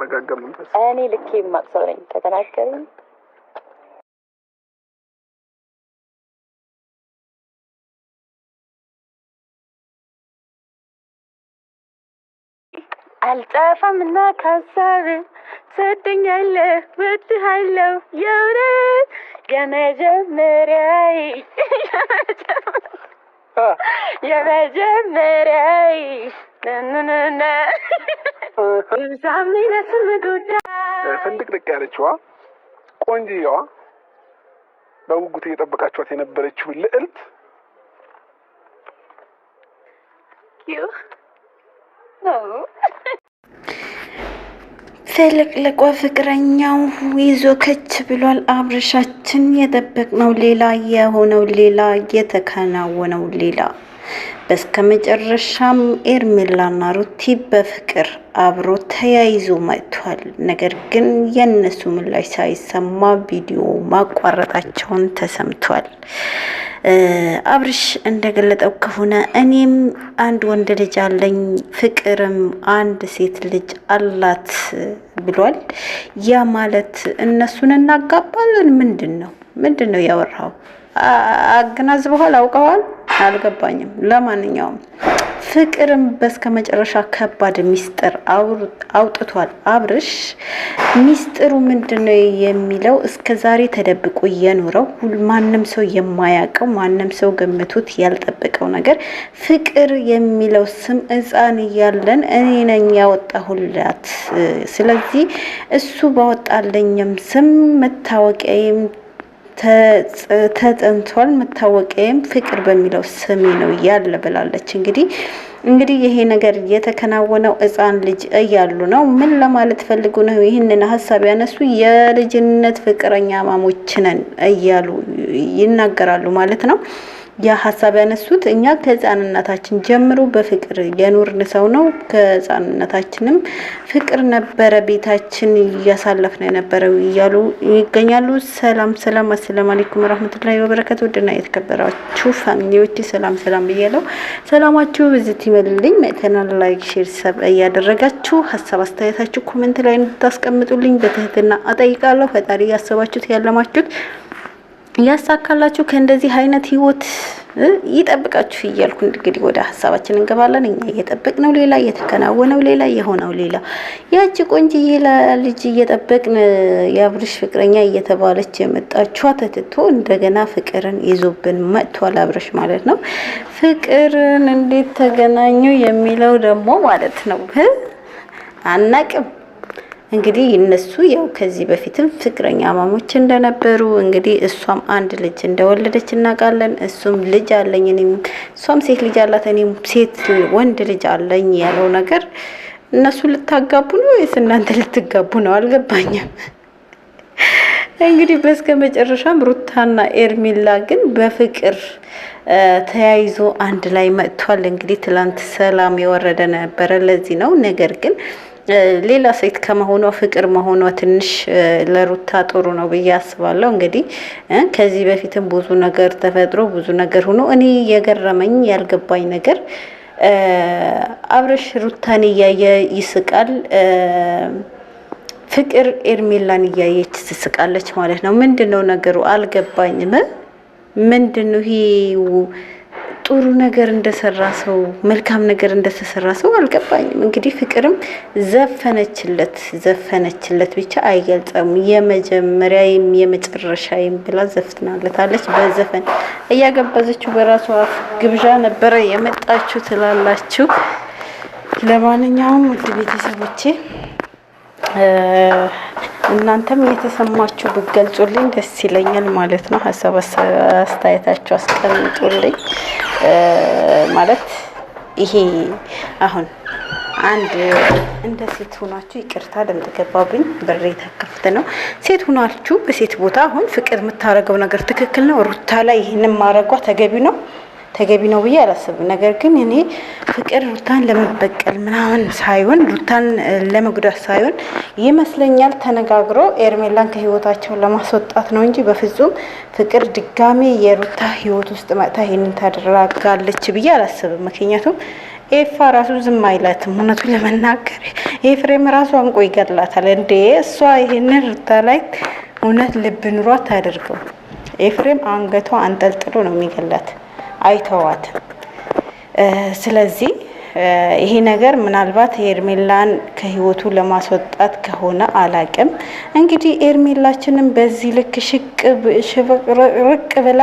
በተረጋጋ መንፈስ እኔ ልክ የማቅሰው ነኝ ከተናገረኝ አልጠፋምና ከሀሳብ ትወደኛለህ ወድሃለሁ የእውነት የመጀመሪያዬ ፍንድቅድቅ ያለችዋ ቆንጆዋ በጉጉት እየጠበቃችኋት የነበረችው ልዕልት ፍልቅልቋ ፍቅረኛው ይዞ ከች ብሏል። አብርሻችን የጠበቅነው ሌላ፣ የሆነው ሌላ፣ የተከናወነው ሌላ። በስከ መጨረሻም ኤርሜላና ሩቲ በፍቅር አብሮ ተያይዞ መጥቷል። ነገር ግን የነሱ ምላሽ ሳይሰማ ቪዲዮ ማቋረጣቸውን ተሰምቷል። አብርሽ እንደገለጠው ከሆነ እኔም አንድ ወንድ ልጅ አለኝ፣ ፍቅርም አንድ ሴት ልጅ አላት ብሏል። ያ ማለት እነሱን እናጋባለን? ምንድን ነው ያወራው? አገናዝበዋል? አውቀዋል? አልገባኝም። ለማንኛውም ፍቅርም በስከ መጨረሻ ከባድ ሚስጥር አውጥቷል። አብርሽ ሚስጥሩ ምንድነው የሚለው እስከ ዛሬ ተደብቆ የኖረው ማንም ሰው የማያውቀው ማንም ሰው ገምቶት ያልጠበቀው ነገር ፍቅር የሚለው ስም ሕፃን እያለን እኔ ነኝ ያወጣሁላት። ስለዚህ እሱ ባወጣለኝም ስም መታወቂያዬም ተጠንቷል። መታወቂያም ፍቅር በሚለው ስሜ ነው ያለ ብላለች። እንግዲህ ይሄ ነገር የተከናወነው ሕፃን ልጅ እያሉ ነው። ምን ለማለት ፈልጉ ነው ይህንን ሀሳብ ያነሱ? የልጅነት ፍቅረኛ ማሞች ነን እያሉ ይናገራሉ ማለት ነው። ያ ሀሳብ ያነሱት እኛ ከህፃንነታችን ጀምሮ በፍቅር የኖርን ሰው ነው። ከህፃንነታችንም ፍቅር ነበረ ቤታችን እያሳለፍን የነበረው እያሉ ይገኛሉ። ሰላም አሰላሙ አለይኩም ወራህመቱላሂ ወበረካቱ። ውድና የተከበራችሁ ፋሚሊዎች ሰላም ብያለሁ። ሰላማችሁ ብዝት ይመልልኝ። መተናል ላይክ፣ ሼር፣ ሰብ እያደረጋችሁ ሀሳብ አስተያየታችሁ ኮሜንት ላይ እንድታስቀምጡልኝ በትህትና እጠይቃለሁ። ፈጣሪ ያሰባችሁት ያለማችሁት ያሳካላችሁ ከእንደዚህ አይነት ህይወት ይጠብቃችሁ እያልኩ እንግዲህ ወደ ሀሳባችን እንገባለን። እኛ እየጠበቅነው ሌላ፣ እየተከናወነው ሌላ፣ የሆነው ሌላ። ያቺ ቆንጆዬ ልጅ እየጠበቅን የአብርሽ ፍቅረኛ እየተባለች የመጣችዋ ተትቶ እንደገና ፍቅርን ይዞብን መጥቷል አብርሽ ማለት ነው። ፍቅርን እንዴት ተገናኙ የሚለው ደግሞ ማለት ነው አናቅም። እንግዲህ እነሱ ያው ከዚህ በፊትም ፍቅረኛ ማሞች እንደነበሩ እንግዲህ እሷም አንድ ልጅ እንደወለደች እናውቃለን። እሱም ልጅ አለኝ እኔም እሷም ሴት ልጅ አላት እኔም ወንድ ልጅ አለኝ ያለው ነገር እነሱ ልታጋቡ ነው ወይስ እናንተ ልትጋቡ ነው? አልገባኝም። እንግዲህ በስከ መጨረሻም ሩታና ኤርሜላ ግን በፍቅር ተያይዞ አንድ ላይ መጥቷል። እንግዲህ ትላንት ሰላም የወረደ ነበረ። ለዚህ ነው ነገር ግን ሌላ ሴት ከመሆኗ ፍቅር መሆኗ ትንሽ ለሩታ ጥሩ ነው ብዬ አስባለሁ። እንግዲህ ከዚህ በፊትም ብዙ ነገር ተፈጥሮ ብዙ ነገር ሆኖ እኔ የገረመኝ ያልገባኝ ነገር አብርሽ ሩታን እያየ ይስቃል፣ ፍቅር ኤርሜላን እያየች ትስቃለች ማለት ነው። ምንድነው ነገሩ? አልገባኝም። ምንድነው ይሄ? ጥሩ ነገር እንደሰራ ሰው መልካም ነገር እንደተሰራ ሰው አልገባኝም። እንግዲህ ፍቅርም ዘፈነችለት ብቻ አይገልጸም። የመጀመሪያም የመጨረሻም ብላ ዘፍናለታለች። በዘፈን እያገባዘችው በራሷ ግብዣ ነበረ የመጣችው ትላላችሁ። ለማንኛውም ውድ ቤተሰቦቼ እናንተም የተሰማችሁ ብትገልጹልኝ ደስ ይለኛል ማለት ነው። ሀሳብ አስተያየታችሁ አስቀምጡልኝ። ማለት ይሄ አሁን አንድ እንደ ሴት ሆናችሁ ይቅርታ ድምጽ ገባብኝ በሬ ተከፍተ ነው። ሴት ሆናችሁ በሴት ቦታ አሁን ፍቅር የምታረገው ነገር ትክክል ነው? ሩታ ላይ ይሄንን ማረጓ ተገቢ ነው ብዬ አላስብም። ነገር ግን እኔ ፍቅር ሩታን ለመበቀል ምናምን ሳይሆን ሩታን ለመጉዳት ሳይሆን ይመስለኛል ተነጋግሮ ኤርሜላን ከህይወታቸው ለማስወጣት ነው እንጂ በፍጹም ፍቅር ድጋሜ የሩታ ህይወት ውስጥ መጣ ይሄንን ታደርጋለች ብዬ አላስብም። ምክንያቱም ኤፋ ራሱ ዝም አይላትም። እውነቱ ለመናገር ኤፍሬም ራሱ አንቆ ይገላታል እንዴ! እሷ ይሄንን ሩታ ላይ እውነት ልብ ኑሯት ታደርገው። ኤፍሬም አንገቷ አንጠልጥሎ ነው የሚገላት፣ አይተዋት። ስለዚህ ይሄ ነገር ምናልባት ኤርሜላን ከህይወቱ ለማስወጣት ከሆነ አላቅም። እንግዲህ ኤርሜላችንም በዚህ ልክ ሽብርቅ ብላ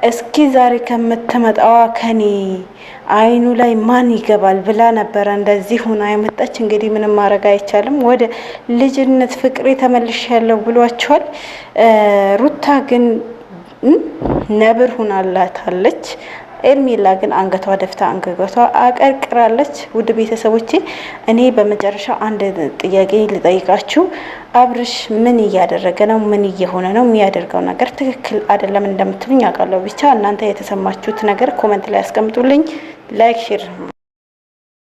እስኪ ዛሬ ከምትመጣዋ ከኔ አይኑ ላይ ማን ይገባል ብላ ነበረ እንደዚህ ሆና የመጣች። እንግዲህ ምንም ማድረግ አይቻልም። ወደ ልጅነት ፍቅሬ ተመልሻለሁ ብሏቸዋል። ሩታ ግን ነብር ሆናላታለች። ኤርሜላ ግን አንገቷ ደፍታ አንገቷ አቀርቅራለች። ውድ ቤተሰቦቼ እኔ በመጨረሻ አንድ ጥያቄ ልጠይቃችሁ። አብርሽ ምን እያደረገ ነው? ምን እየሆነ ነው? የሚያደርገው ነገር ትክክል አይደለም እንደምትሉኝ አውቃለሁ። ብቻ እናንተ የተሰማችሁት ነገር ኮመንት ላይ አስቀምጡልኝ። ላይክ ሼር